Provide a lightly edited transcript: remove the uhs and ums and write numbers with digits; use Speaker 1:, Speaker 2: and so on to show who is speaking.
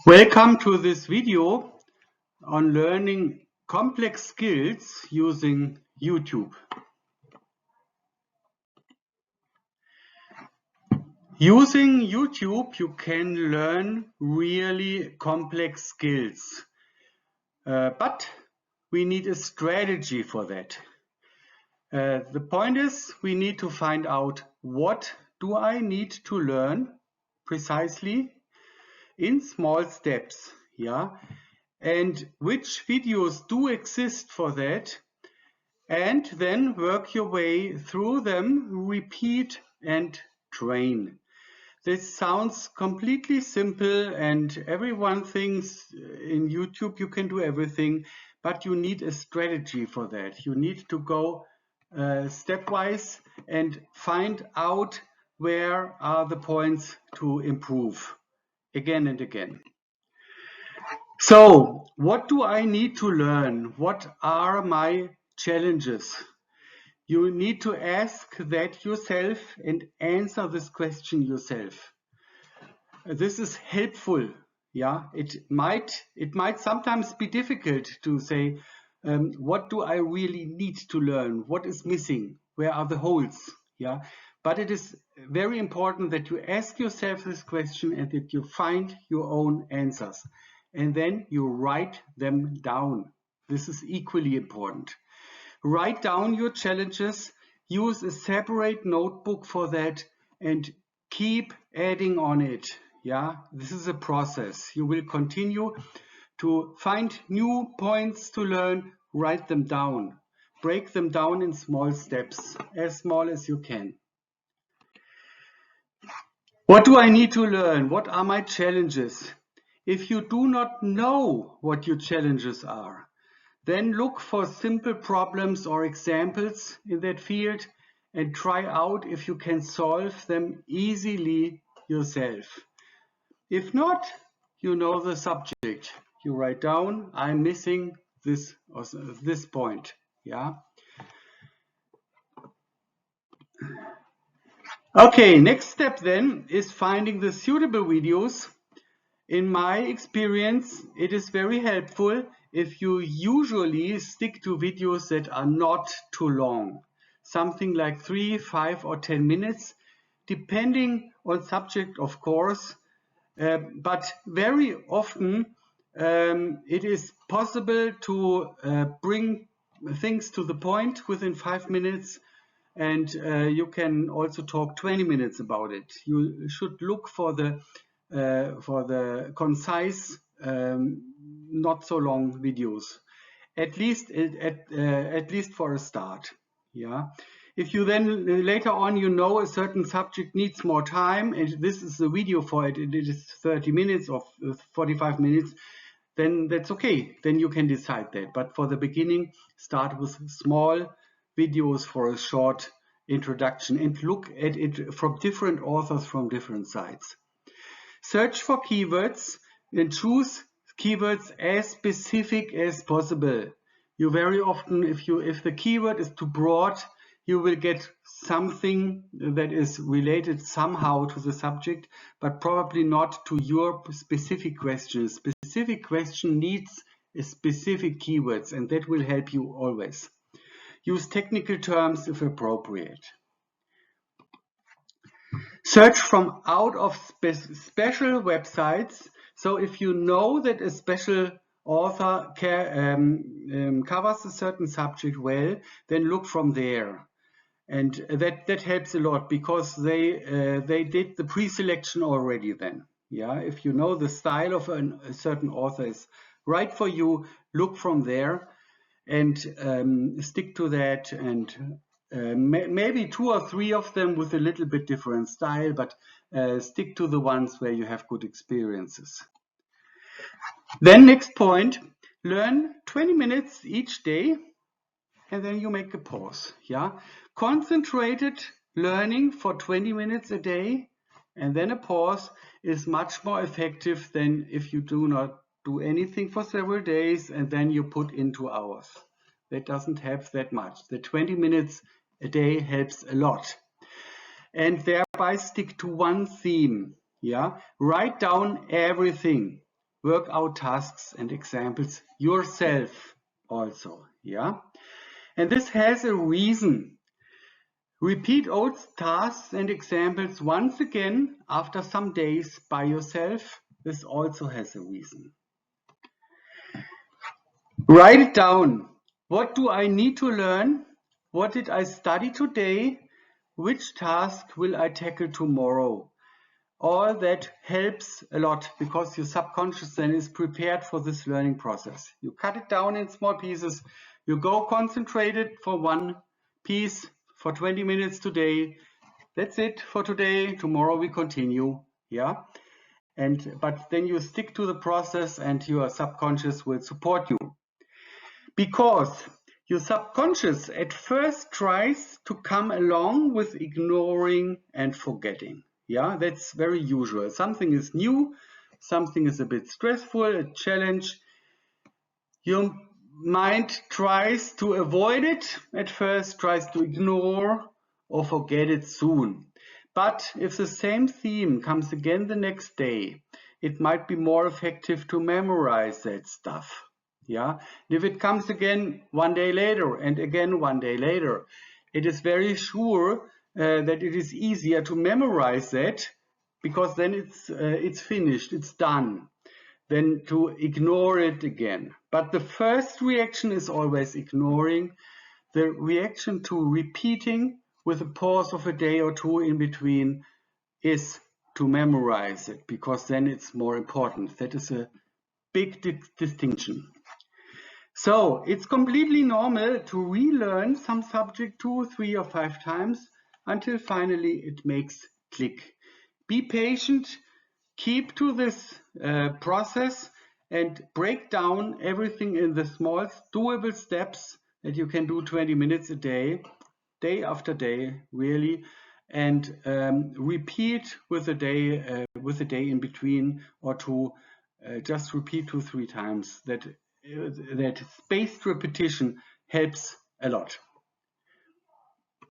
Speaker 1: Welcome to this video on learning complex skills using YouTube. Using YouTube, you can learn really complex skills, but we need a strategy for that. The point is, we need to find out what do I need to learn precisely in small steps, and which videos do exist for that, and then work your way through them, repeat and train. This sounds completely simple and everyone thinks in YouTube you can do everything, but you need a strategy for that. You need to go stepwise and find out where are the points to improve again and again. So, what do I need to learn? What are my challenges? You need to ask that yourself and answer this question yourself. This is helpful. It might sometimes be difficult to say, what do I really need to learn? What is missing? Where are the holes? But it is very important that you ask yourself this question and that you find your own answers. And then you write them down. This is equally important. Write down your challenges, use a separate notebook for that, and keep adding on it. This is a process. You will continue to find new points to learn, write them down. Break them down in small steps, as small as you can. What do I need to learn? What are my challenges? If you do not know what your challenges are, then look for simple problems or examples in that field and try out if you can solve them easily yourself. If not, you know the subject. You write down, I'm missing this or this point. Okay, next step then is finding the suitable videos. In my experience, it is very helpful if you usually stick to videos that are not too long. Something like 3, 5 or 10 minutes, depending on subject, of course. But very often it is possible to bring things to the point within 5 minutes, and you can also talk 20 minutes about it. You should look for the concise, not so long videos, at least for a start. If you then later on a certain subject needs more time and this is the video for it, it is 30 minutes or 45 minutes, then that's okay. Then you can decide that. But for the beginning, start with small videos for a short introduction and look at it from different authors from different sites. Search for keywords and choose keywords as specific as possible. You very often, if the keyword is too broad, you will get something that is related somehow to the subject, but probably not to your specific question. A specific question needs a specific keywords, and that will help you always. Use technical terms if appropriate. Search from out of special websites. So if you know that a special author covers a certain subject well, then look from there. And that helps a lot because they did the pre-selection already then. If you know the style of a certain author is right for you, look from there and stick to that, and maybe 2 or 3 of them with a little bit different style, but stick to the ones where you have good experiences. Then next point, learn 20 minutes each day and then you make a pause. Concentrated learning for 20 minutes a day and then a pause is much more effective than if you do not do anything for several days and then you put in 2 hours. That doesn't help that much. The 20 minutes a day helps a lot. And thereby stick to one theme. Write down everything. work out tasks and examples yourself also. Yeah, and this has a reason. Repeat old tasks and examples once again after some days by yourself. This also has a reason. Write it down. What do I need to learn? What did I study today? Which task will I tackle tomorrow? All that helps a lot because your subconscious then is prepared for this learning process. You cut it down in small pieces. You go concentrated for one piece for 20 minutes today. That's it for today. Tomorrow we continue. Yeah. But then you stick to the process and your subconscious will support you. Because your subconscious at first tries to come along with ignoring and forgetting. Yeah, that's very usual. Something is new, something is a bit stressful, a challenge. Your mind tries to avoid it at first, tries to ignore or forget it soon. But if the same theme comes again the next day, it might be more effective to memorize that stuff. Yeah, and if it comes again one day later and again one day later, it is very sure that it is easier to memorize that because then it's finished, it's done, than to ignore it again. But the first reaction is always ignoring. The reaction to repeating with a pause of a day or two in between is to memorize it because then it's more important. That is a big distinction. So it's completely normal to relearn some subject 2, 3, or 5 times until finally it makes click. Be patient, keep to this process and break down everything in the small doable steps that you can do 20 minutes a day, day after day, really, and repeat with a day in between or two. Just repeat 2, 3 times. That spaced repetition helps a lot.